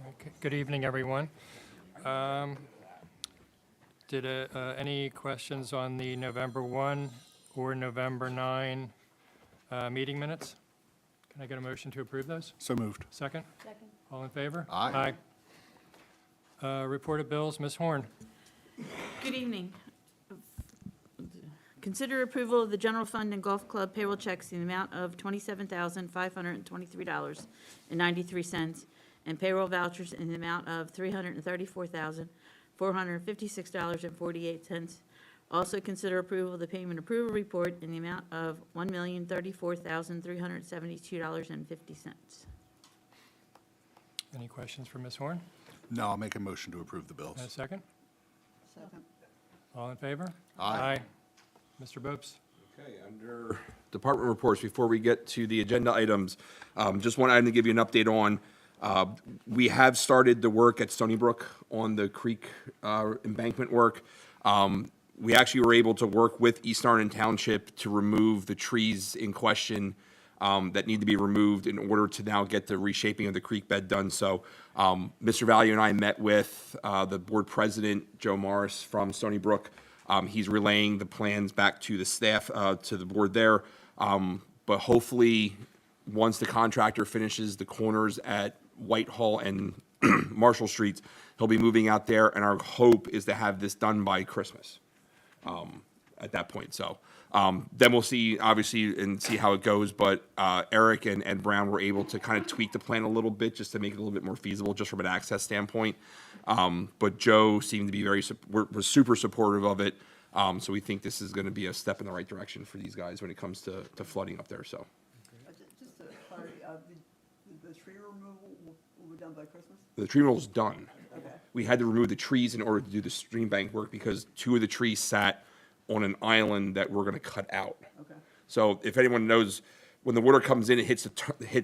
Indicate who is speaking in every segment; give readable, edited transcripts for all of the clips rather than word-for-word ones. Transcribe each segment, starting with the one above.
Speaker 1: Okay, good evening, everyone. Did any questions on the November 1 or November 9 meeting minutes? Can I get a motion to approve those?
Speaker 2: So moved.
Speaker 1: Second?
Speaker 3: Second.
Speaker 1: All in favor?
Speaker 2: Aye.
Speaker 1: Aye. Report of bills, Ms. Horn.
Speaker 3: Good evening. Consider approval of the general fund and golf club payroll checks in the amount of $27,523.93 and payroll vouchers in the amount of $334,456.48. Also consider approval of the payment approval report in the amount of $1,034,372.50.
Speaker 1: Any questions for Ms. Horn?
Speaker 2: No, I'll make a motion to approve the bills.
Speaker 1: And a second?
Speaker 3: Second.
Speaker 1: All in favor?
Speaker 2: Aye.
Speaker 1: Mr. Bopes?
Speaker 4: Okay, under department reports, before we get to the agenda items, just one item to give you an update on. We have started the work at Stony Brook on the creek embankment work. We actually were able to work with East Norriton Township to remove the trees in question that need to be removed in order to now get the reshaping of the creek bed done. So Mr. Value and I met with the board president, Joe Morris from Stony Brook. He's relaying the plans back to the staff, to the board there. But hopefully, once the contractor finishes the corners at Whitehall and Marshall Streets, he'll be moving out there, and our hope is to have this done by Christmas at that point. So then we'll see, obviously, and see how it goes. But Eric and Brown were able to kind of tweak the plan a little bit just to make it a little bit more feasible, just from an access standpoint. But Joe seemed to be was super supportive of it. So we think this is going to be a step in the right direction for these guys when it comes to flooding up there. So.
Speaker 5: Just a clarity, the tree removal will be done by Christmas?
Speaker 4: The tree removal is done.
Speaker 5: Okay.
Speaker 4: We had to remove the trees in order to do the stream bank work because two of the trees sat on an island that we're going to cut out.
Speaker 5: Okay.
Speaker 4: So if anyone knows, when the water comes in, it hits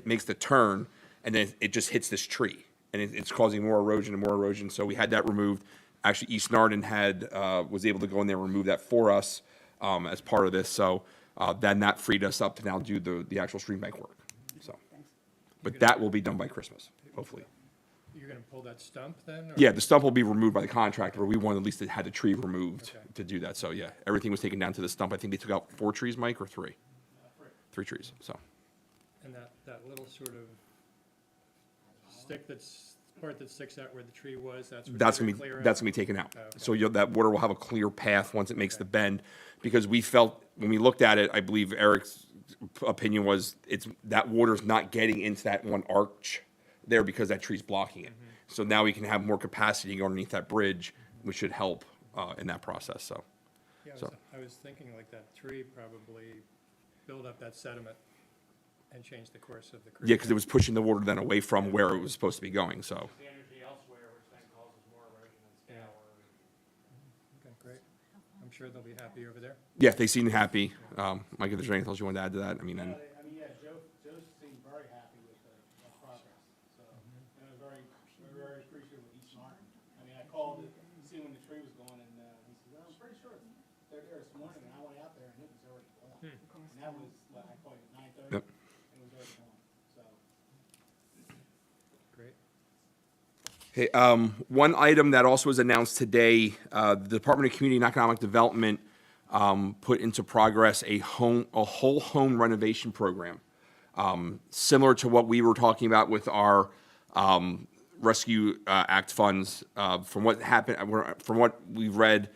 Speaker 4: makes the turn, and then it just hits this tree, and it's causing more erosion and more erosion. So we had that removed. Actually, East Norriton was able to go in there and remove that for us as part of this. So then that freed us up to now do the actual stream bank work. So, but that will be done by Christmas, hopefully.
Speaker 1: You're going to pull that stump then? Or?
Speaker 4: Yeah, the stump will be removed by the contractor, but we wanted at least to have the tree removed
Speaker 1: Okay.
Speaker 4: to do that. So yeah, everything was taken down to the stump. I think they took out 4 trees, Mike, or 3? 3 trees, so.
Speaker 1: And that little sort of stick part that sticks out where the tree was, that's
Speaker 4: Gonna be taken out.
Speaker 1: Oh, okay.
Speaker 4: So that water will have a clear path once it makes the bend, because we felt, when we looked at it, I believe Eric's opinion was that water's not getting into that one arch there because that tree's blocking it.
Speaker 1: Mm-hmm.
Speaker 4: So now we can have more capacity underneath that bridge, which should help in that process, so.
Speaker 1: Yeah, I was thinking like that tree probably build up that sediment and change the course of the creek.
Speaker 4: Yeah, because it was pushing the water then away from where it was supposed to be going, so.
Speaker 6: The energy elsewhere, which then causes more erosion and scour.
Speaker 1: Okay, great. I'm sure they'll be happy over there.
Speaker 4: Yeah, they seem happy. Mike, if there's anything else you want to add to that, I mean, and.
Speaker 6: Joe seemed very happy with the progress, so, and we're very appreciative of East Norriton. I mean, I called to see when the tree was going, and he said, I'm pretty sure they're there this morning, and I went out there, and it was already gone. And that was, I called it 9:30.
Speaker 4: Yep.
Speaker 6: It was already gone, so.
Speaker 1: Great.
Speaker 4: Hey, one item that also was announced today, the Department of Community and Economic Development put into progress a whole home renovation program, similar to what we were talking about with our Rescue Act funds. From what we've read,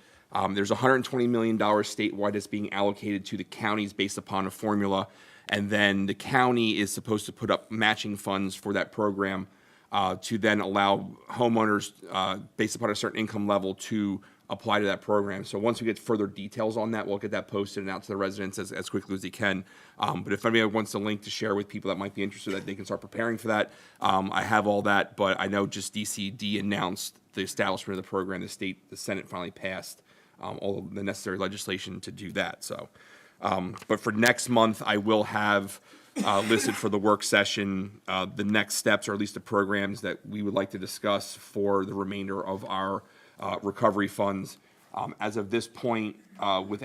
Speaker 4: there's $120 million statewide that's being allocated to the counties based upon a formula, and then the county is supposed to put up matching funds for that program to then allow homeowners, based upon a certain income level, to apply to that program. So once we get further details on that, we'll get that posted and out to the residents as quickly as they can. But if anybody wants a link to share with people that might be interested, that they can start preparing for that, I have all that. But I know just DCD announced the establishment of the program. The Senate finally passed all of the necessary legislation to do that. So, but for next month, I will have listed for the work session the next steps, or at least the programs that we would like to discuss for the remainder of our recovery funds. As of this point, with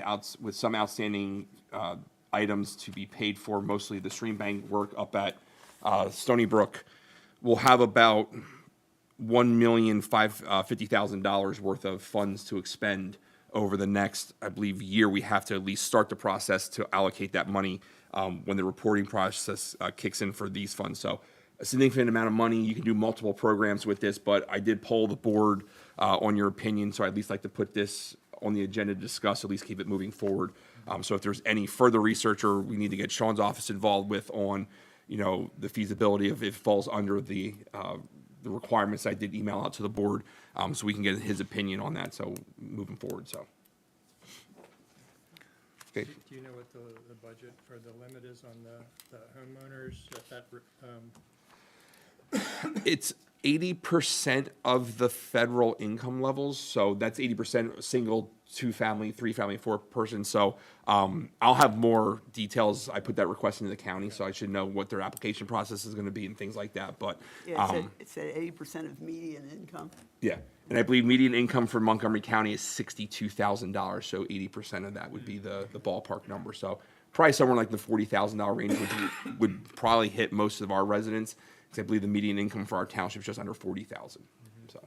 Speaker 4: some outstanding items to be paid for, mostly the stream bank work up at Stony Brook, we'll have about $1,550,000 worth of funds to expend over the next, I believe, year. We have to at least start the process to allocate that money when the reporting process kicks in for these funds. So a significant amount of money. You can do multiple programs with this, but I did poll the board on your opinion, so I'd at least like to put this on the agenda to discuss, at least keep it moving forward. So if there's any further research or we need to get Sean's office involved with on, the feasibility of if it falls under the requirements, I did email out to the board, so we can get his opinion on that, so moving forward, so. Okay.
Speaker 1: Do you know what the budget or the limit is on the homeowners
Speaker 4: It's 80% of the federal income levels, so that's 80% single, 2-family, 3-family, 4-person. So I'll have more details. I put that request into the county, so I should know what their application process is going to be and things like that. But
Speaker 5: Yeah, it's at 80% of median income.
Speaker 4: yeah, and I believe median income for Montgomery County is $62,000, so 80% of that would be the ballpark number. So probably somewhere like the $40,000 range, which would probably hit most of our residents. I believe the median income for our township is just under 40,000. So,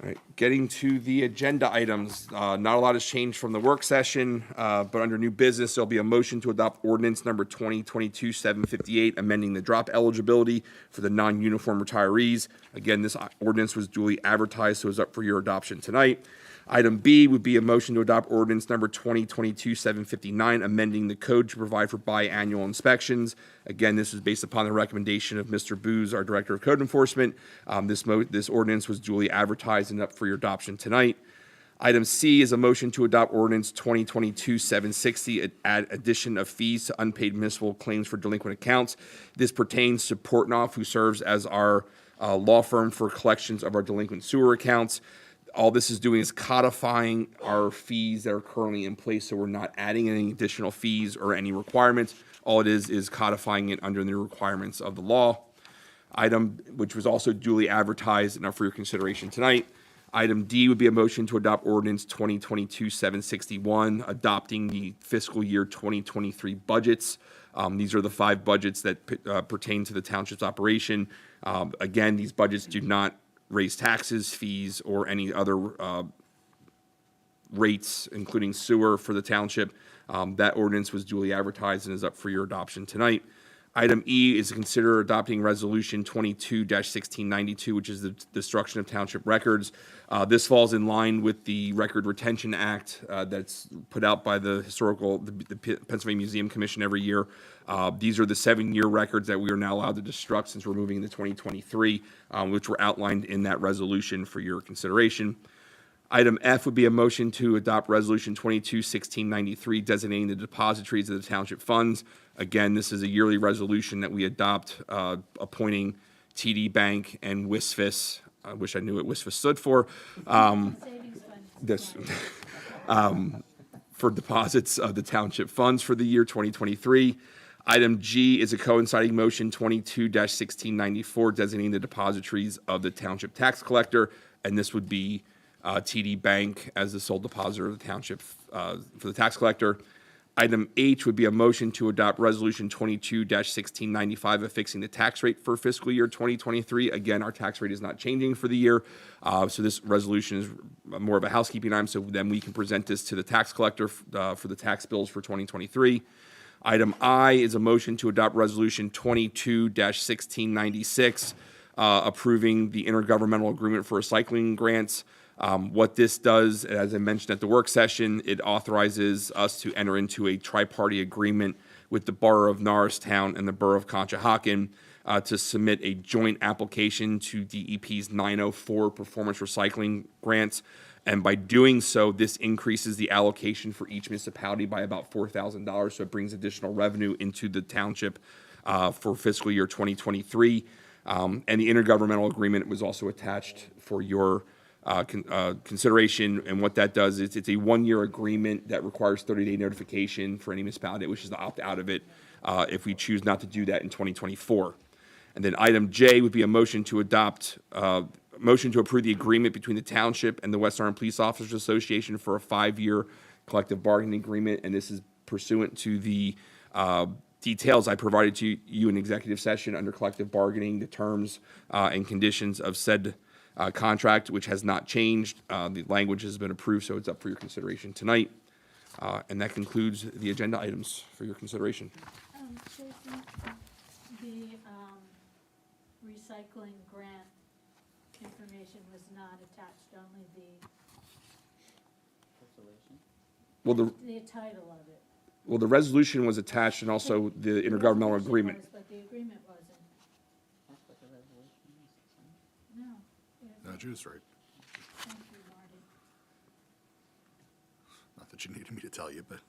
Speaker 4: all right, getting to the agenda items. Not a lot has changed from the work session, but under new business, there'll be a motion to adopt ordinance number 2022-758, amending the drop eligibility for the non-uniform retirees. Again, this ordinance was duly advertised, so it's up for your adoption tonight. Item B would be a motion to adopt ordinance number 2022-759, amending the code to provide for biannual inspections. Again, this is based upon the recommendation of Mr. Booz, our Director of Code Enforcement. This ordinance was duly advertised and up for your adoption tonight. Item C is a motion to adopt ordinance 2022-760, add addition of fees to unpaid municipal claims for delinquent accounts. This pertains to Portnoy, who serves as our law firm for collections of our delinquent sewer accounts. All this is doing is codifying our fees that are currently in place, so we're not adding any additional fees or any requirements. All it is codifying it under the requirements of the law. Item, which was also duly advertised and up for your consideration tonight. Item D would be a motion to adopt ordinance 2022-761, adopting the fiscal year 2023 budgets. These are the 5 budgets that pertain to the township's operation. Again, these budgets do not raise taxes, fees, or any other rates, including sewer for the township. That ordinance was duly advertised and is up for your adoption tonight. Item E is to consider adopting Resolution 22-1692, which is the destruction of township records. This falls in line with the Record Retention Act that's put out by the Pennsylvania Museum Commission every year. These are the 7-year records that we are now allowed to destruct since we're moving into 2023, which were outlined in that resolution for your consideration. Item F would be a motion to adopt Resolution 22-1693, designating the depositories of the township funds. Again, this is a yearly resolution that we adopt, appointing TD Bank and WISFIS. I wish I knew what WISFIS stood for. This, for deposits of the township funds for the year 2023. Item G is a coinciding motion 22-1694, designating the depositories of the township tax collector, and this would be TD Bank as the sole depositor of the township for the tax collector. Item H would be a motion to adopt Resolution 22-1695, affixing the tax rate for fiscal year 2023. Again, our tax rate is not changing for the year, so this resolution is more of a housekeeping item, so then we can present this to the tax collector for the tax bills for 2023. Item I is a motion to adopt Resolution 22-1696, approving the intergovernmental agreement for recycling grants. What this does, as I mentioned at the work session, it authorizes us to enter into a tri-party agreement with the Borough of Norristown and the Borough of Conshohocken to submit a joint application to DEP's 904 performance recycling grants. And by doing so, this increases the allocation for each municipality by about $4,000. So it brings additional revenue into the township for fiscal year 2023. And the intergovernmental agreement was also attached for your consideration. And what that does is it's a 1-year agreement that requires 30-day notification for any municipality that wishes to opt out of it if we choose not to do that in 2024. And then item J would be a motion to adopt, motion to approve the agreement between the township and the West Orange Police Officers Association for a 5-year collective bargaining agreement. And this is pursuant to the details I provided to you in executive session under collective bargaining, the terms and conditions of said contract, which has not changed. The language has been approved, so it's up for your consideration tonight. And that concludes the agenda items for your consideration.
Speaker 7: Jason, the recycling grant information was not attached, only
Speaker 4: Well,
Speaker 7: the title of it.
Speaker 4: the resolution was attached and also the intergovernmental
Speaker 7: resolution
Speaker 4: agreement.
Speaker 7: was, but the agreement wasn't. No.
Speaker 2: No, Jew's right.
Speaker 7: Thank you, Marty.
Speaker 2: Not that you needed me to tell you, but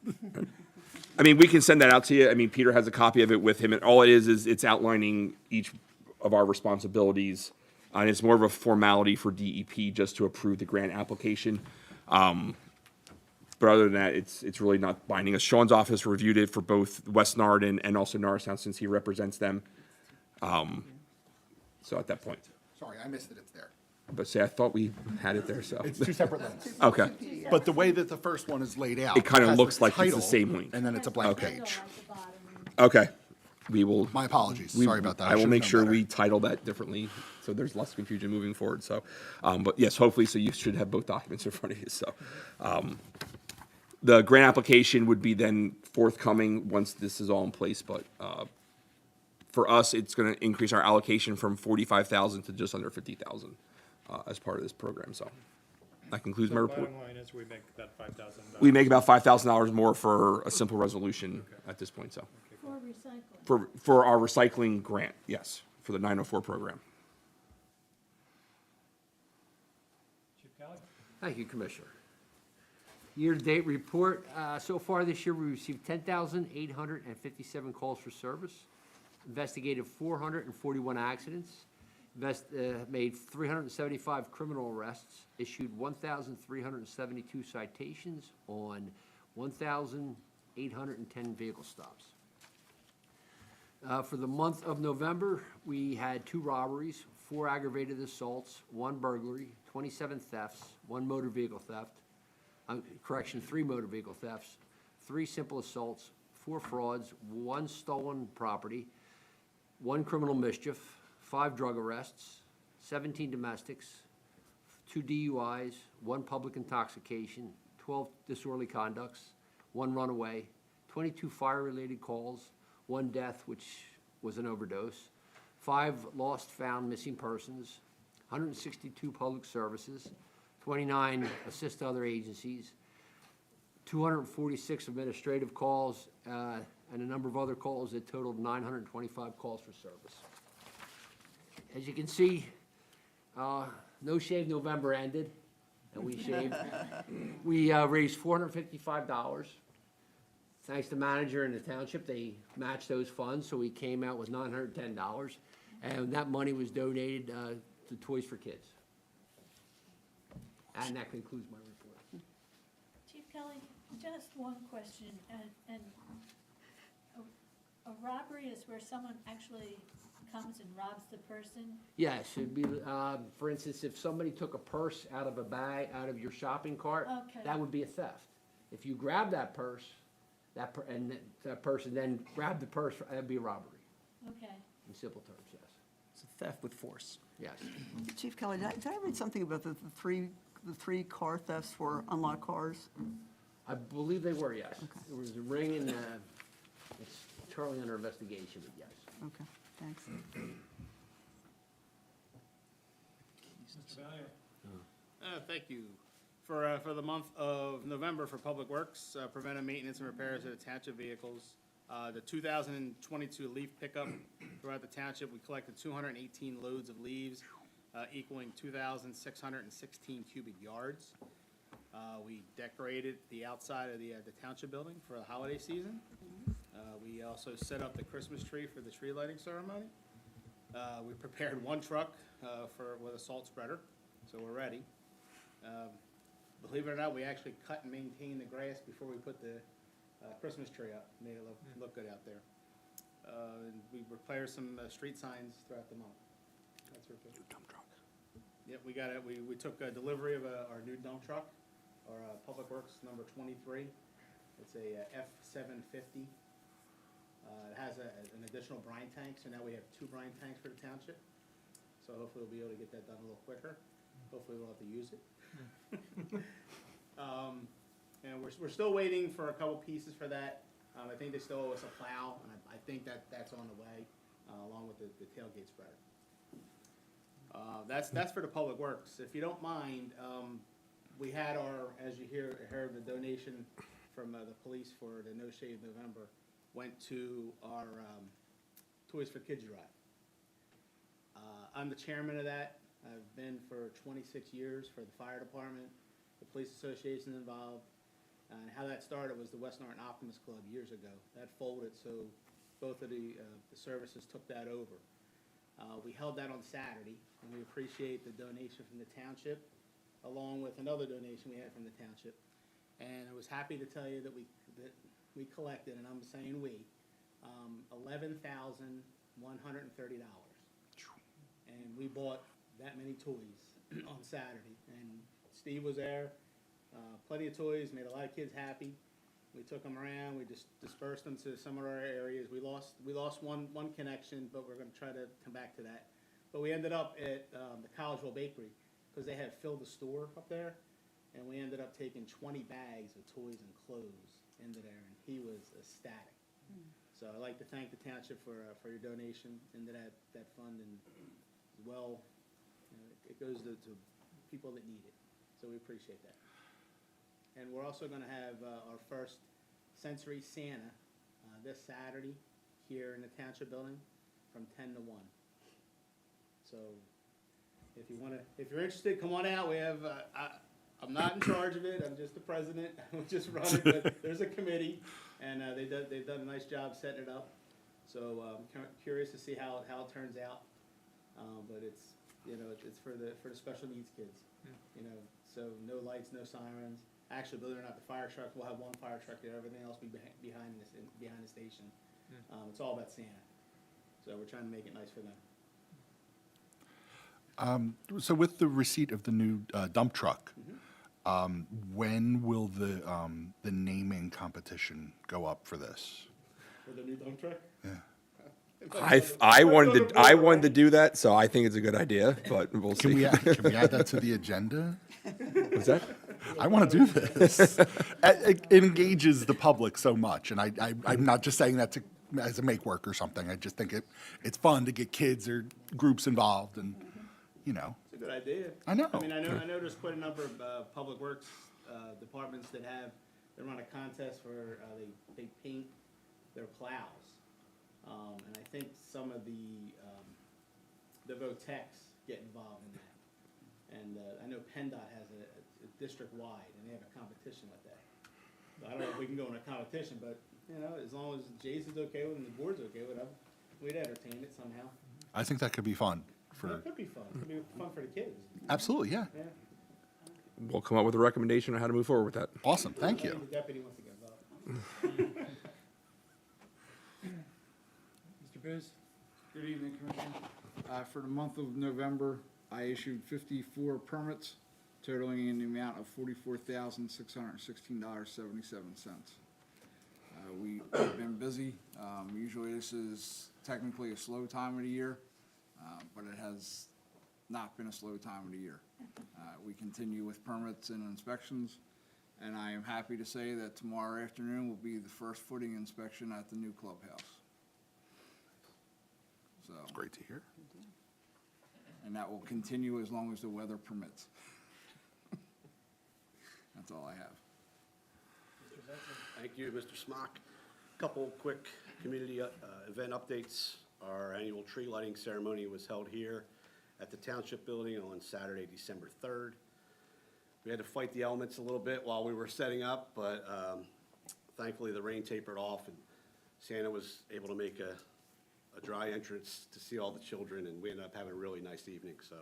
Speaker 4: I mean, we can send that out to you. I mean, Peter has a copy of it with him, and all it is it's outlining each of our responsibilities. And it's more of a formality for DEP just to approve the grant application. But other than that, it's really not binding us. Sean's office reviewed it for both West Norriton and also Norristown since he represents them. So at that point,
Speaker 2: sorry, I missed that it's there.
Speaker 4: but say, I thought we had it there, so.
Speaker 2: It's two separate links.
Speaker 4: Okay,
Speaker 2: But the way that the first one is laid out.
Speaker 4: It kinda
Speaker 2: has
Speaker 4: looks like it's the
Speaker 2: title,
Speaker 4: same link.
Speaker 2: And then it's a blank
Speaker 7: Title
Speaker 2: page.
Speaker 7: at the bottom.
Speaker 4: okay. We will.
Speaker 2: My apologies.
Speaker 4: we-
Speaker 2: Sorry about that.
Speaker 4: I will
Speaker 2: should've
Speaker 4: make
Speaker 2: known
Speaker 4: sure
Speaker 2: better.
Speaker 4: we title that differently, so there's less confusion moving forward, so. But yes, hopefully, so you should have both documents in front of you, so. The grant application would be then forthcoming once this is all in place, but, for us, it's gonna increase our allocation from 45,000 to just under 50,000, as part of this program, so. That concludes my
Speaker 1: So
Speaker 4: report.
Speaker 1: bottom line is we make that $5,000.
Speaker 4: We make about $5,000 more for a simple resolution at this point, so.
Speaker 7: For recycling.
Speaker 4: For our recycling grant, yes, for the 904 program.
Speaker 1: Chief Kelly?
Speaker 8: Thank you, Commissioner. Year-to-date report, so far this year, we received 10,857 calls for service, investigated 441 accidents, made 375 criminal arrests, issued 1,372 citations on 1,810 vehicle stops. For the month of November, we had 2 robberies, 4 aggravated assaults, 1 burglary, 27 thefts, 1 motor vehicle theft, 3 motor vehicle thefts, 3 simple assaults, 4 frauds, 1 stolen property, 1 criminal mischief, 5 drug arrests, 17 domestics, 2 DUIs, 1 public intoxication, 12 disorderly conducts, 1 runaway, 22 fire-related calls, 1 death, which was an overdose, 5 lost, found, missing persons, 162 public services, 29 assist other agencies, 246 administrative calls, and a number of other calls that totaled 925 calls for service. As you can see, No Shave November ended, and we shaved. We raised $455. Thanks to manager and the township, they matched those funds, so we came out with $910, and that money was donated to Toys for Kids. And that concludes my report.
Speaker 7: Chief Kelly, just one question, and a robbery is where someone actually comes and robs the person?
Speaker 8: Yes, it'd be, for instance, if somebody took a purse out of a bag, out of your shopping cart,
Speaker 7: Okay.
Speaker 8: that would be a theft. If you grab that purse, and that person then grabbed the purse, that'd be a robbery,
Speaker 7: Okay.
Speaker 8: in simple terms, yes.
Speaker 9: It's a theft with force.
Speaker 8: Yes.
Speaker 5: Chief Kelly, did I read something about the three car thefts for unlocked cars?
Speaker 8: I believe they were, yes. There was a ring and, it's currently under investigation, but yes.
Speaker 5: Okay, thanks.
Speaker 1: Mr. Valier?
Speaker 6: Thank you. For the month of November for Public Works, preventive maintenance and repairs of the township vehicles. The 2022 leaf pickup throughout the township, we collected 218 loads of leaves, equaling 2,616 cubic yards. We decorated the outside of the township building for the holiday season. We also set up the Christmas tree for the tree lighting ceremony. We prepared 1 truck with a salt spreader, so we're ready. Believe it or not, we actually cut and maintained the grass before we put the Christmas tree up. Made it look good out there. And we repaired some street signs throughout the month. That's our new dump truck. Yep, we got it. We took delivery of our new dump truck, our Public Works number 23. It's a F750. It has an additional brine tank, so now we have 2 brine tanks for the township. So hopefully we'll be able to get that done a little quicker. Hopefully we'll have to use it. And we're still waiting for a couple pieces for that. I think they still owe us a plow, and I think that's on the way, along with the tailgate spreader. That's for the public works. If you don't mind, we had as you heard, the donation from the police for the No Shave November went to our Toys for Kids drive. I'm the chairman of that. I've been for 26 years for the fire department, the police association involved. And how that started was the West Norriton Optimist Club years ago. That folded, so both of the services took that over. We held that on Saturday, and we appreciate the donation from the township, along with another donation we had from the township. And I was happy to tell you that we collected, and I'm saying we, $11,130. And we bought that many toys on Saturday. And Steve was there. Plenty of toys, made a lot of kids happy. We took them around, we just dispersed them to some of our areas. We lost one connection, but we're gonna try to come back to that. But we ended up at the Collegeville Bakery, because they had filled the store up there, and we ended up taking 20 bags of toys and clothes into there, and he was ecstatic. So I'd like to thank the township for your donation into that fund, and well, it goes to people that need it. So we appreciate that. And we're also going to have our first Sensory Santa this Saturday here in the Township Building from 10 to 1. So if you're interested, come on out. We have, I'm not in charge of it. I'm just the president. I'm just running, but there's a committee, and they've done a nice job setting it up. So I'm curious to see how it turns out. But it's for the special needs kids. So no lights, no sirens. Actually, believe it or not, the fire truck, we'll have one fire truck there, everything else will be behind the station. It's all about Santa. So we're trying to make it nice for them.
Speaker 2: So with the receipt of the new dump truck, when will the naming competition go up for this?
Speaker 6: For the new dump truck?
Speaker 2: Yeah.
Speaker 4: I wanted to do that, so I think it's a good idea, but we'll see.
Speaker 2: Can we add that to the agenda?
Speaker 4: What's that?
Speaker 2: I want to do this. It engages the public so much, and I'm not just saying that as a make work or something. I just think it's fun to get kids or groups involved, and
Speaker 6: It's a good idea.
Speaker 2: I know.
Speaker 6: I mean, I know there's quite a number of public works departments that run a contest where they paint their plows. And I think some of the VOTEX get involved in that. And I know PennDOT has a district-wide, and they have a competition with that. So I don't know if we can go in a competition, but, as long as Jason's okay with it and the board's okay with it, we'd entertain it somehow.
Speaker 2: I think that could be fun.
Speaker 6: It could be fun. It could be fun for the kids.
Speaker 2: Absolutely, yeah.
Speaker 6: Yeah.
Speaker 4: We'll come up with a recommendation on how to move forward with that.
Speaker 2: Awesome, thank
Speaker 6: I think
Speaker 2: you.
Speaker 6: the deputy wants to get involved.
Speaker 1: Mr. Booz?
Speaker 10: Good evening, Commissioner. For the month of November, I issued 54 permits totaling in the amount of $44,616.77. We've been busy. Usually this is technically a slow time of the year, but it has not been a slow time of the year. We continue with permits and inspections, and I am happy to say that tomorrow afternoon will be the first footing inspection at the new clubhouse. So,
Speaker 2: Great to hear.
Speaker 10: and that will continue as long as the weather permits. That's all I have.
Speaker 11: Thank you, Mr. Smock. Couple quick community event updates. Our annual tree lighting ceremony was held here at the Township Building on Saturday, December 3rd. We had to fight the elements a little bit while we were setting up, but thankfully the rain tapered off and Santa was able to make a dry entrance to see all the children, and we ended up having a really nice evening. So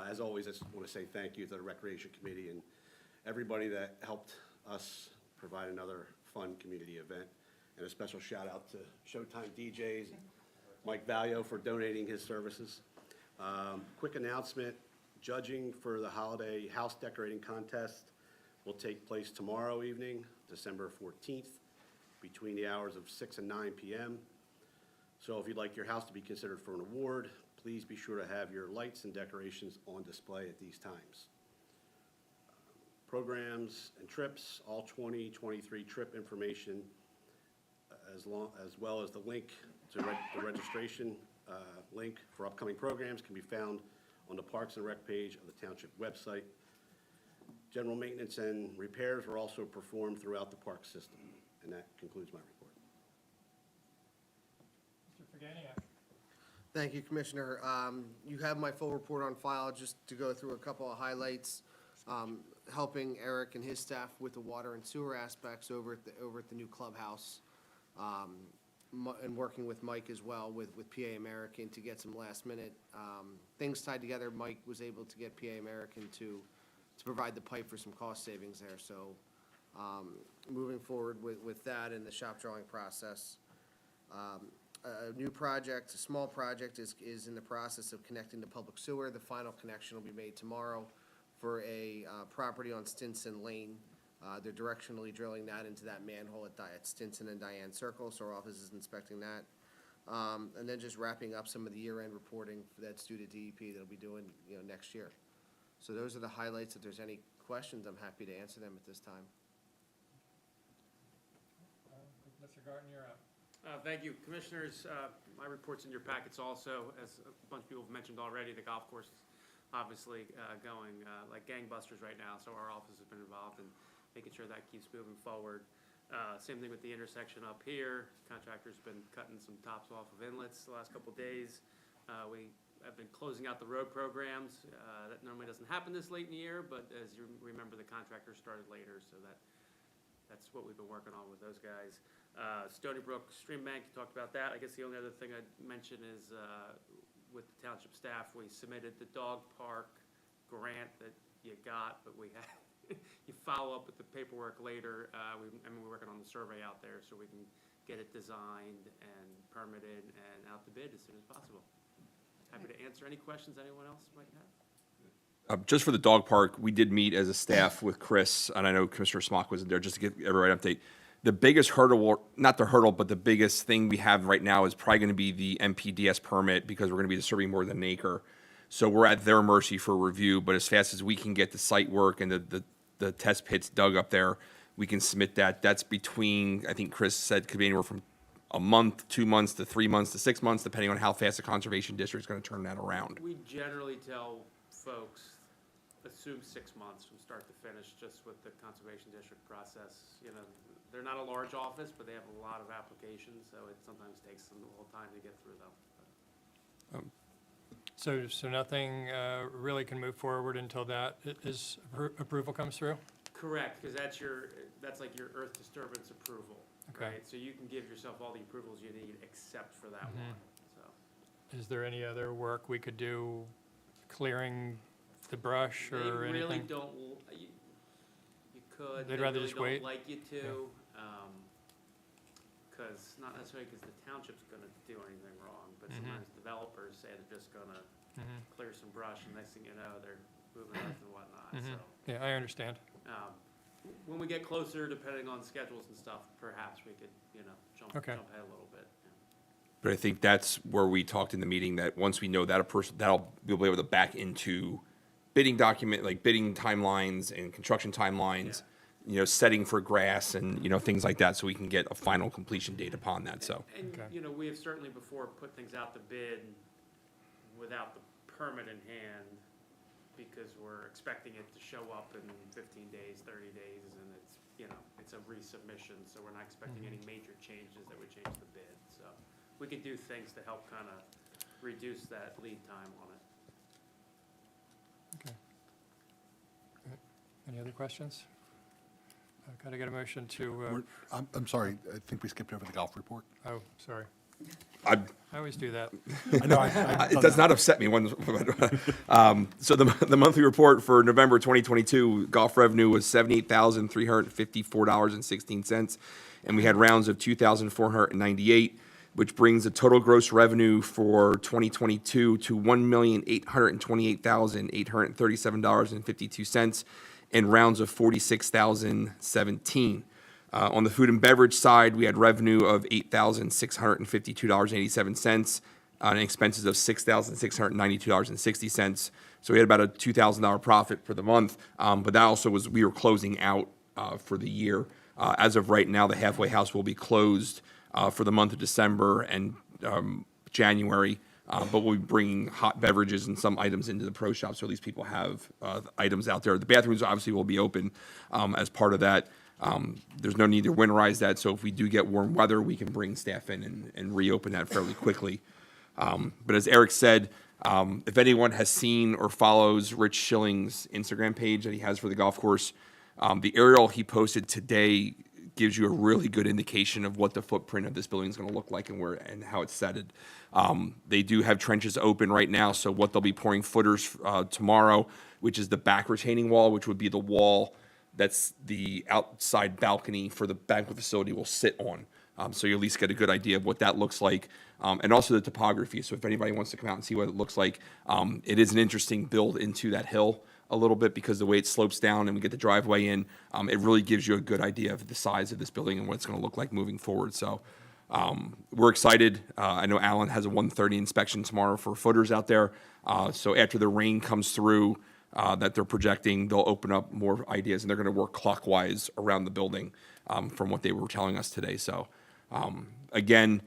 Speaker 11: as always, I just want to say thank you to the Recreation Committee and everybody that helped us provide another fun community event. And a special shout out to Showtime DJs, Mike Valio for donating his services. Quick announcement, judging for the holiday house decorating contest will take place tomorrow evening, December 14th, between the hours of 6 and 9 p.m. So if you'd like your house to be considered for an award, please be sure to have your lights and decorations on display at these times. Programs and trips, all 2023 trip information, as well as the link to the registration link for upcoming programs can be found on the Parks and Rec page of the Township website. General maintenance and repairs were also performed throughout the park system. And that concludes my report.
Speaker 1: Mr. Faginiak.
Speaker 12: Thank you, Commissioner. You have my full report on file, just to go through a couple of highlights. Helping Eric and his staff with the water and sewer aspects over at the new clubhouse. And working with Mike as well with PA American to get some last minute things tied together. Mike was able to get PA American to provide the pipe for some cost savings there. So moving forward with that in the shop drawing process. A new project, a small project is in the process of connecting to public sewer. The final connection will be made tomorrow for a property on Stinson Lane. They're directionally drilling that into that manhole at Stinson and Diane Circle, so our office is inspecting that. And then just wrapping up some of the year-end reporting that's due to DEP that'll be doing, next year. So those are the highlights. If there's any questions, I'm happy to answer them at this time.
Speaker 1: Mr. Garten, you're up.
Speaker 13: Thank you, Commissioners. My report's in your packets also. As a bunch of people have mentioned already, the golf course is obviously going like gangbusters right now, so our office has been involved in making sure that keeps moving forward. Same thing with the intersection up here. Contractor's been cutting some tops off of inlets the last couple of days. We have been closing out the road programs. That normally doesn't happen this late in the year, but as you remember, the contractor started later, so that's what we've been working on with those guys. Stony Brook Stream Bank, you talked about that. I guess the only other thing I'd mention is with the township staff, we submitted the dog park grant that you got, but we had you follow up with the paperwork later. We're working on the survey out there so we can get it designed and permitted and out to bid as soon as possible. Happy to answer any questions anyone else might have.
Speaker 4: Just for the dog park, we did meet as a staff with Chris, and I know Commissioner Smock wasn't there, just to give everybody an update. The biggest hurdle, not the hurdle, but the biggest thing we have right now is probably going to be the MPDS permit, because we're going to be disturbing more than an acre. So we're at their mercy for review, but as fast as we can get the site work and the test pits dug up there, we can submit that. That's between, I think Chris said, could be anywhere from a month, 2 months, to 3 months, to 6 months, depending on how fast the conservation district is going to turn that around.
Speaker 13: We generally tell folks, assume 6 months from start to finish, just with the conservation district process. They're not a large office, but they have a lot of applications, so it sometimes takes them a little time to get through them.
Speaker 1: So nothing really can move forward until that approval comes through?
Speaker 13: Correct, because that's like your earth disturbance approval,
Speaker 1: Okay.
Speaker 13: right? So you can give yourself all the approvals you need except for that one, so.
Speaker 1: Is there any other work we could do clearing the brush or anything?
Speaker 13: They really don't, you could.
Speaker 1: They'd rather just wait?
Speaker 13: They really don't like you to, because, not necessarily because the township's gonna do anything wrong, but sometimes developers say they're just gonna clear some brush, and next thing you know, they're moving earth and whatnot, so.
Speaker 1: Yeah, I understand.
Speaker 13: When we get closer, depending on schedules and stuff, perhaps we could, jump
Speaker 1: Okay.
Speaker 13: ahead a little bit.
Speaker 4: But I think that's where we talked in the meeting, that once we know that we'll be able to back into bidding document, like bidding timelines and construction timelines, setting for grass and, things like that, so we can get a final completion date upon that, so.
Speaker 13: And,
Speaker 1: Okay.
Speaker 13: we have certainly before put things out to bid without the permit in hand, because we're expecting it to show up in 15 days, 30 days, and it's a resubmission, so we're not expecting any major changes that would change the bid, so we could do things to help kind of reduce that lead time on it.
Speaker 1: Okay. Any other questions? I've got to get a motion to,
Speaker 2: I'm sorry, I think we skipped over the golf report.
Speaker 1: oh, sorry.
Speaker 4: I
Speaker 1: I always do that.
Speaker 2: I know,
Speaker 4: It does not upset me. So the monthly report for November 2022, golf revenue was $78,354.16, and we had rounds of 2,498, which brings the total gross revenue for 2022 to $1,828,837.52, and rounds of 46,017. On the food and beverage side, we had revenue of $8,652.87 and expenses of $6,692.60. So we had about a $2,000 profit for the month, but that also was, we were closing out for the year. As of right now, the halfway house will be closed for the month of December and January, but we'll be bringing hot beverages and some items into the pro shop, so at least people have items out there. The bathrooms obviously will be open as part of that. There's no need to winterize that, so if we do get warm weather, we can bring staff in and reopen that fairly quickly. But as Eric said, if anyone has seen or follows Rich Schilling's Instagram page that he has for the golf course, the aerial he posted today gives you a really good indication of what the footprint of this building is going to look like and how it's setted. They do have trenches open right now, so what they'll be pouring footers tomorrow, which is the back retaining wall, which would be the wall that's the outside balcony for the banquet facility will sit on. So you at least get a good idea of what that looks like, and also the topography. So if anybody wants to come out and see what it looks like, it is an interesting build into that hill a little bit because the way it slopes down and we get the driveway in, it really gives you a good idea of the size of this building and what it's going to look like moving forward. So we're excited. I know Alan has a 1:30 inspection tomorrow for footers out there. So after the rain comes through that they're projecting, they'll open up more ideas, and they're going to work clockwise around the building from what they were telling us today. So again,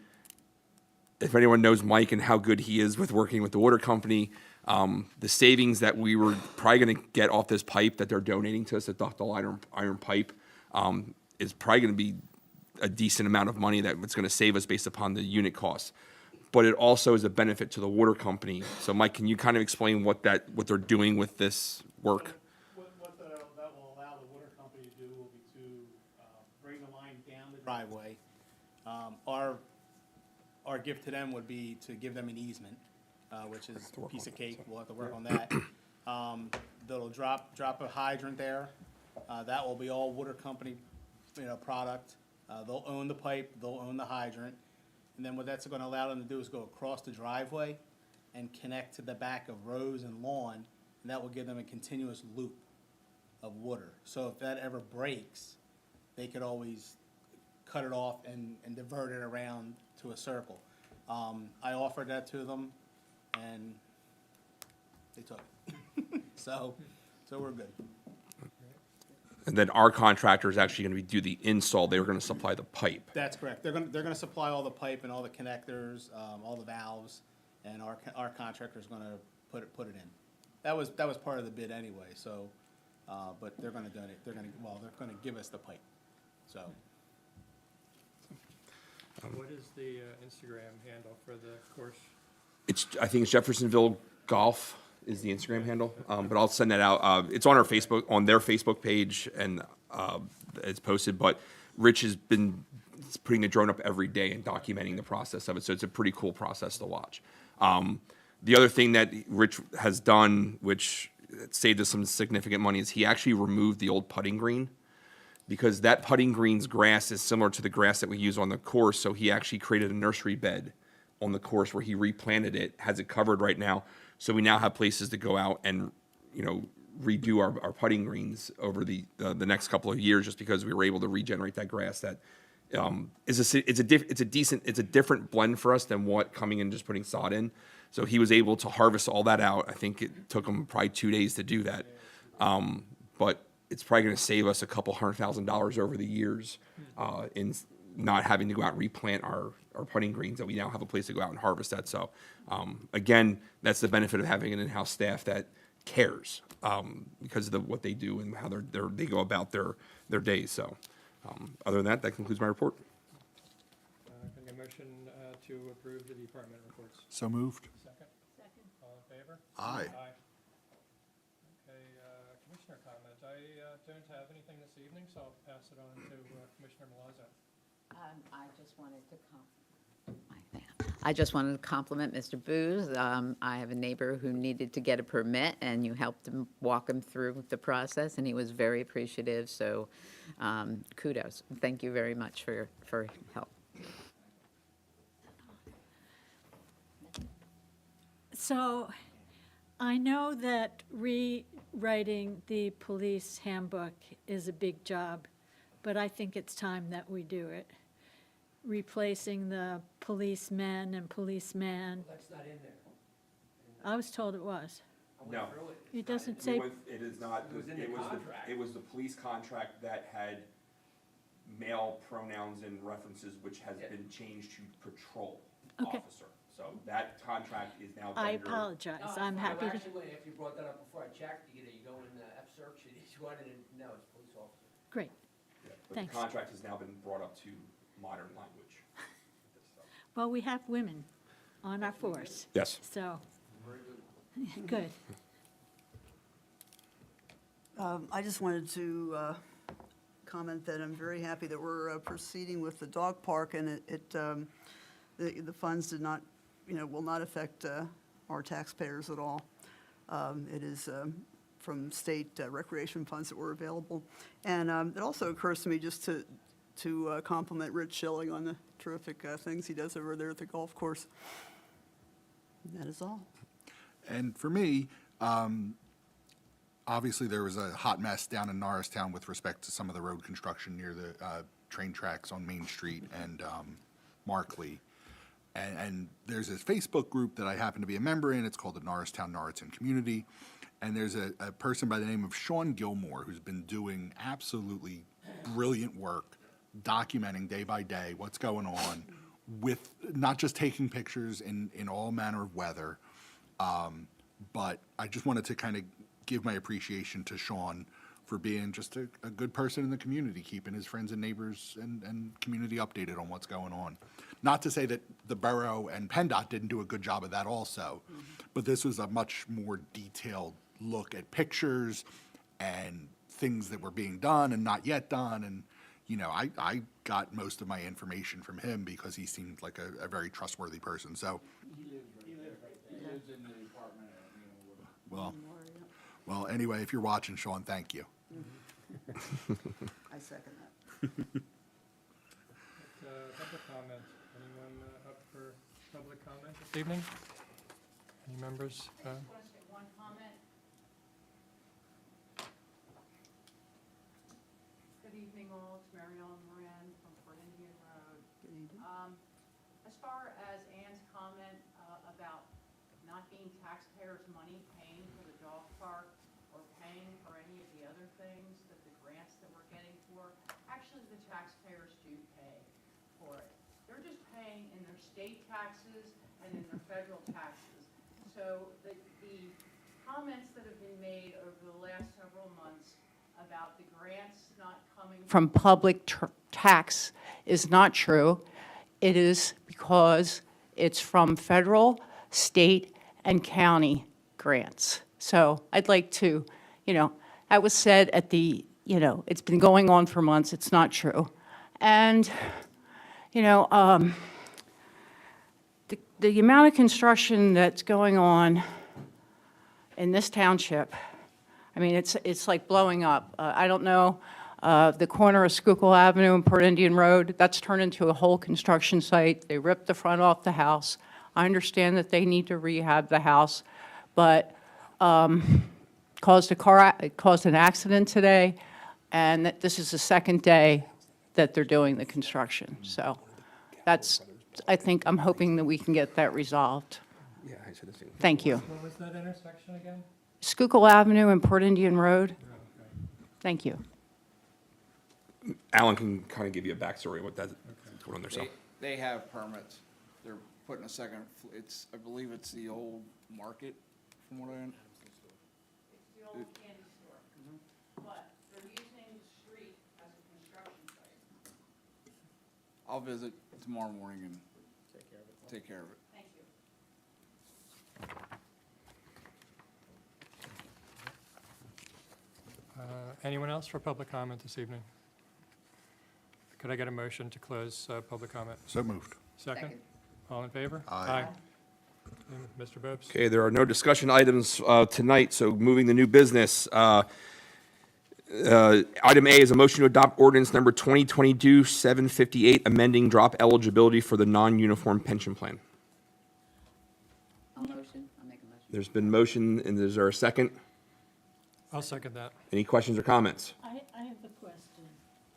Speaker 4: if anyone knows Mike and how good he is with working with the water company, the savings that we were probably going to get off this pipe that they're donating to us, the ductile iron pipe, is probably going to be a decent amount of money that it's going to save us based upon the unit costs. But it also is a benefit to the water company. So Mike, can you kind of explain what they're doing with this work?
Speaker 6: That will allow the water company to do will be to bring the line down the driveway. Our gift to them would be to give them an easement, which is a piece of cake. We'll have to work on that. They'll drop a hydrant there. That will be all water company, product. They'll own the pipe, they'll own the hydrant. And then what that's going to allow them to do is go across the driveway and connect to the back of rows and lawn, and that will give them a continuous loop of water. So if that ever breaks, they could always cut it off and divert it around to a circle. I offered that to them, and they took it. So we're good.
Speaker 4: And then our contractor is actually going to do the install. They were going to supply the pipe.
Speaker 6: That's correct. They're gonna supply all the pipe and all the connectors, all the valves, and our contractor's gonna put it in. That was part of the bid anyway. So, but they're gonna donate. They're gonna give us the pipe. So.
Speaker 1: What is the Instagram handle for the course?
Speaker 4: I think it's Jeffersonville Golf is the Instagram handle, but I'll send that out. It's on their Facebook page, and it's posted. But Rich has been putting the drone up every day and documenting the process of it, so it's a pretty cool process to watch. The other thing that Rich has done, which saved us some significant money, is he actually removed the old putting green, because that putting green's grass is similar to the grass that we use on the course. So he actually created a nursery bed on the course where he replanted it, has it covered right now. So we now have places to go out and, redo our putting greens over the next couple of years, just because we were able to regenerate that grass. That it's a different blend for us than what coming in and just putting sod in. So he was able to harvest all that out. I think it took him probably 2 days to do that. But it's probably going to save us a couple $100,000 over the years in not having to go out and replant our putting greens, that we now have a place to go out and harvest that. So again, that's the benefit of having an in-house staff that cares because of what they do and how they go about their days. So other than that concludes my report.
Speaker 1: Can I get a motion to approve the department reports?
Speaker 2: So moved.
Speaker 1: Second? Second. All in favor?
Speaker 2: Aye.
Speaker 1: Okay, Commissioner comments. I don't have anything this evening, so I'll pass it on to Commissioner Milazzo.
Speaker 14: I just wanted to compliment Mr. Booz. I have a neighbor who needed to get a permit, and you helped him walk him through the process, and he was very appreciative. So kudos. Thank you very much for your help.
Speaker 7: So I know that rewriting the police handbook is a big job but I think it's time that we do it. Replacing the policemen and policeman.
Speaker 8: That's not in there.
Speaker 7: I was told it was.
Speaker 4: No.
Speaker 7: It doesn't say,
Speaker 4: It is not,
Speaker 8: It was in the contract.
Speaker 4: it was the police contract that had male pronouns and references, which has been changed to patrol
Speaker 7: Okay.
Speaker 4: officer. So that contract is now
Speaker 7: I
Speaker 4: vendor.
Speaker 7: apologize.
Speaker 8: No,
Speaker 7: I'm
Speaker 8: no,
Speaker 7: happy to.
Speaker 8: Actually, after you brought that up before, I checked, you go in the F search, and you wanted to know it's police officer.
Speaker 7: Great.
Speaker 4: Yeah, but
Speaker 7: Thanks.
Speaker 4: the contract has now been brought up to modern language.
Speaker 7: Well, we have women on our force.
Speaker 4: Yes.
Speaker 7: So, good.
Speaker 5: I just wanted to comment that I'm very happy that we're proceeding with the dog park, and the funds did not, will not affect our taxpayers at all. It is from state recreation funds that were available. And it also occurs to me just to compliment Rich Schilling on the terrific things he does over there at the golf course. That is all.
Speaker 2: And for me, obviously, there was a hot mess down in Norristown with respect to some of the road construction near the train tracks on Main Street and Markley. And there's this Facebook group that I happen to be a member in. It's called the Norriton Community. And there's a person by the name of Sean Gilmore who's been doing absolutely brilliant work, documenting day by day what's going on with not just taking pictures in all manner of weather, but I just wanted to kind of give my appreciation to Sean for being just a good person in the community, keeping his friends and neighbors and community updated on what's going on. Not to say that the borough and PennDOT didn't do a good job of that also, but this was a much more detailed look at pictures and things that were being done and not yet done. And, I got most of my information from him because he seemed like a very trustworthy person. So,
Speaker 10: He lives in the apartment at
Speaker 2: well, anyway, if you're watching, Sean, thank you.
Speaker 5: I second that.
Speaker 1: Public comment. Anyone up for public comment this evening? Any members?
Speaker 14: I just want to say one comment. Good evening, all. It's Mary Ellen Moran from Fort Indian Road.
Speaker 5: Good evening.
Speaker 14: As far as Ann's comment about not being taxpayers' money paying for the dog park or paying for any of the other things that the grants that we're getting for, actually the taxpayers do pay for it. They're just paying in their state taxes and in their federal taxes. So the comments that have been made over the last several months about the grants not coming from public tax is not true. It is because it's from federal, state, and county grants. So I'd like to, that was said at the, it's been going on for months. It's not true. And, the amount of construction that's going on in this township, I mean, it's like blowing up. I don't know, the corner of Schuylkill Avenue and Port Indian Road, that's turned into a whole construction site. They ripped the front off the house. I understand that they need to rehab the house, but caused an accident today, and that this is the second day that they're doing the construction. So I'm hoping that we can get that resolved.
Speaker 4: Yeah, I said the same.
Speaker 14: Thank you.
Speaker 1: What was that intersection again?
Speaker 14: Schuylkill Avenue and Port Indian Road. Thank you.
Speaker 4: Alan can kind of give you a backstory of what that's going on there. So
Speaker 10: They have permits. They're putting a second, I believe it's the old market, from what I.
Speaker 14: It's the old candy store, but they're using the street as a construction site.
Speaker 10: I'll visit tomorrow morning and take care of it.
Speaker 14: Thank you.
Speaker 1: Anyone else for public comment this evening? Could I get a motion to close public comment?
Speaker 2: So moved.
Speaker 1: Second? All in favor?
Speaker 2: Aye.
Speaker 1: Mr. Bobes?
Speaker 4: Okay, there are no discussion items tonight, so moving to new business. Item A is a motion to adopt ordinance number 2022-758, amending drop eligibility for the non-uniform pension plan.
Speaker 14: I'll make a motion.
Speaker 4: There's been motion, and is there a second?
Speaker 1: I'll second that.
Speaker 4: Any questions or comments?
Speaker 7: I have a question.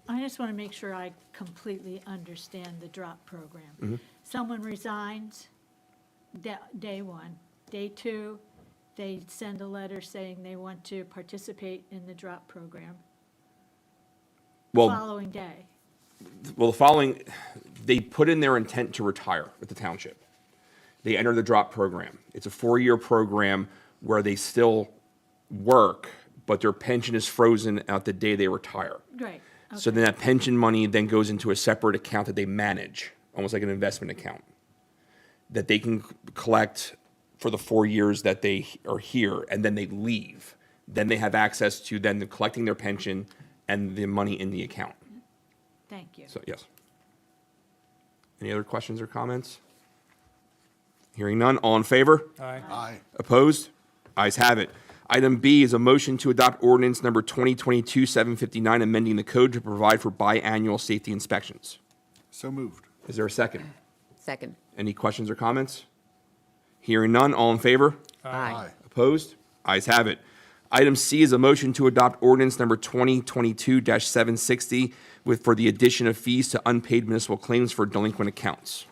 Speaker 7: I just want to make sure I completely understand the drop program. Someone resigns, day one. Day two, they send a letter saying they want to participate in the drop program.
Speaker 4: Well,
Speaker 7: Following day.
Speaker 4: well, the following, they put in their intent to retire with the township. They enter the drop program. It's a 4-year program where they still work, but their pension is frozen at the day they retire.
Speaker 7: Right.
Speaker 4: So then that pension money then goes into a separate account that they manage, almost like an investment account, that they can collect for the 4 years that they are here, and then they leave. Then they have access to then collecting their pension and the money in the account.
Speaker 7: Thank you.
Speaker 4: So, yes. Any other questions or comments? Hearing none, all in favor?
Speaker 1: Aye.
Speaker 2: Aye.
Speaker 4: Opposed? Ayes have it. Item B is a motion to adopt ordinance number 2022-759, amending the code to provide for biannual safety inspections.
Speaker 2: So moved.
Speaker 4: Is there a second?
Speaker 14: Second.
Speaker 4: Any questions or comments? Hearing none, all in favor?
Speaker 14: Aye.
Speaker 4: Opposed? Ayes have it. Item C is a motion to adopt ordinance number 2022-760 for the addition of fees to unpaid municipal claims for delinquent accounts.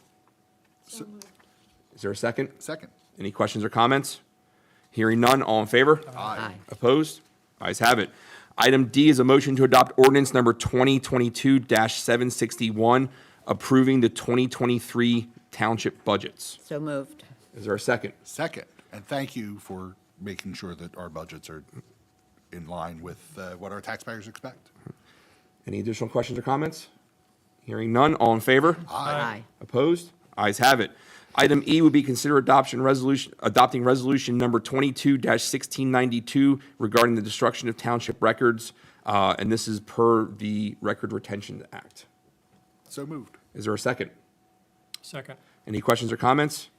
Speaker 7: So moved.
Speaker 4: Is there a second?
Speaker 2: Second.
Speaker 4: Any questions or comments? Hearing none, all in favor?
Speaker 14: Aye.
Speaker 4: Opposed? Ayes have it. Item D is a motion to adopt ordinance number 2022-761, approving the 2023 township budgets.
Speaker 14: So moved.
Speaker 4: Is there a second?
Speaker 2: Second. And thank you for making sure that our budgets are in line with what our taxpayers expect.
Speaker 4: Any additional questions or comments? Hearing none, all in favor?
Speaker 14: Aye.
Speaker 4: Opposed? Ayes have it. Item E would be consider adopting resolution number 22-1692 regarding the destruction of township records, and this is per the Record Retention Act.
Speaker 2: So moved.
Speaker 4: Is there a second?
Speaker 1: Second.
Speaker 4: Any questions or comments?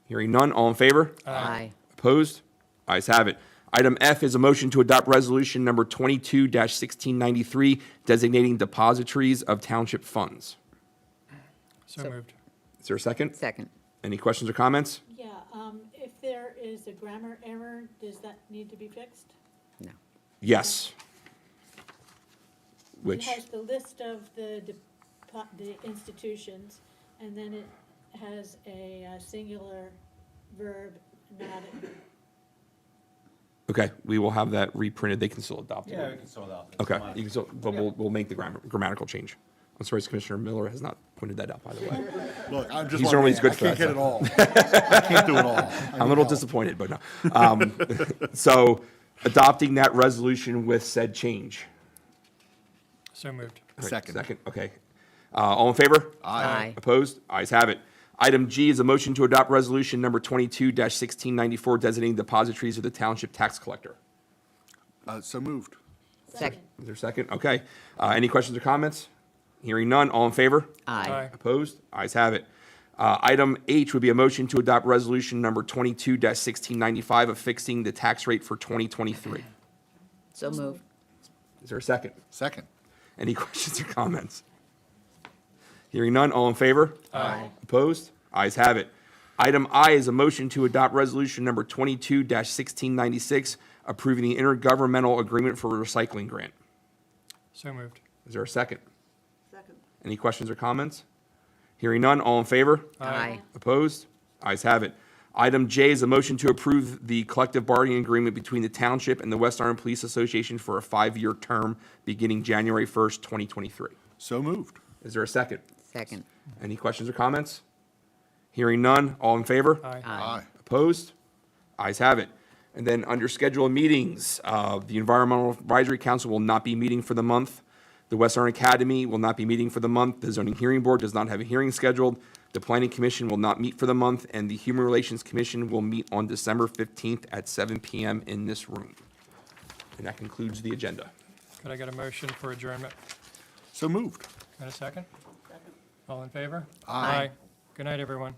Speaker 4: Hearing none, all in favor?
Speaker 14: Aye.
Speaker 4: Opposed? Ayes have it. Item F is a motion to adopt resolution number 22-1693, designating depositories of township funds.
Speaker 1: So moved.
Speaker 4: Is there a second?
Speaker 14: Second.
Speaker 4: Any questions or comments?
Speaker 7: Yeah, if there is a grammar error, does that need to be fixed?
Speaker 14: No.
Speaker 4: Yes.
Speaker 7: It
Speaker 4: Which,
Speaker 7: has the list of the institutions, and then it has a singular verb, not a,
Speaker 4: okay, we will have that reprinted. They can still adopt it.
Speaker 9: Yeah, we can sort out.
Speaker 4: Okay, you can still, but we'll make the grammatical change. I'm sorry, Commissioner Miller has not pointed that out, by the way.
Speaker 2: Look, I'm just
Speaker 4: He's
Speaker 2: one
Speaker 4: normally
Speaker 2: man.
Speaker 4: good
Speaker 2: I
Speaker 4: for
Speaker 2: can't
Speaker 4: that
Speaker 2: get it all. I can't do it all.
Speaker 4: I'm a little disappointed, but no. So adopting that resolution with said change.
Speaker 1: So moved.
Speaker 4: All right,
Speaker 2: Second.
Speaker 4: Second, okay. All in favor?
Speaker 14: Aye.
Speaker 4: Opposed? Ayes have it. Item G is a motion to adopt resolution number 22-1694, designating depositories of the township tax collector.
Speaker 2: So moved.
Speaker 14: Second.
Speaker 4: Is there a second? Okay. Any questions or comments? Hearing none, all in favor?
Speaker 14: Aye.
Speaker 4: Opposed? Ayes have it. Item H would be a motion to adopt resolution number 22-1695, affixing the tax rate for 2023.
Speaker 14: So moved.
Speaker 4: Is there a second?
Speaker 2: Second.
Speaker 4: Any questions or comments? Hearing none, all in favor?
Speaker 14: Aye.
Speaker 4: Opposed? Ayes have it. Item I is a motion to adopt resolution number 22-1696, approving the intergovernmental agreement for a recycling grant.
Speaker 1: So moved.
Speaker 4: Is there a second?
Speaker 5: Second.
Speaker 4: Any questions or comments? Hearing none, all in favor?
Speaker 14: Aye.
Speaker 4: Opposed? Ayes have it. Item J is a motion to approve the collective bargaining agreement between the Township and the West Arnhem Police Association for a 5-year term beginning January 1st, 2023.
Speaker 2: So moved.
Speaker 4: Is there a second?
Speaker 14: Second.
Speaker 4: Any questions or comments? Hearing none, all in favor?
Speaker 1: Aye.
Speaker 2: Aye.
Speaker 4: Opposed? Ayes have it. And then under schedule of meetings, the Environmental Advisory Council will not be meeting for the month. The West Arnhem Academy will not be meeting for the month. The Zoning Hearing Board does not have a hearing scheduled. The Planning Commission will not meet for the month, and the Human Relations Commission will meet on December 15th at 7 p.m. in this room. And that concludes the agenda.
Speaker 1: Could I get a motion for adjournment?
Speaker 2: So moved.
Speaker 1: And a second? Second. All in favor?
Speaker 2: Aye.
Speaker 1: Good night, everyone.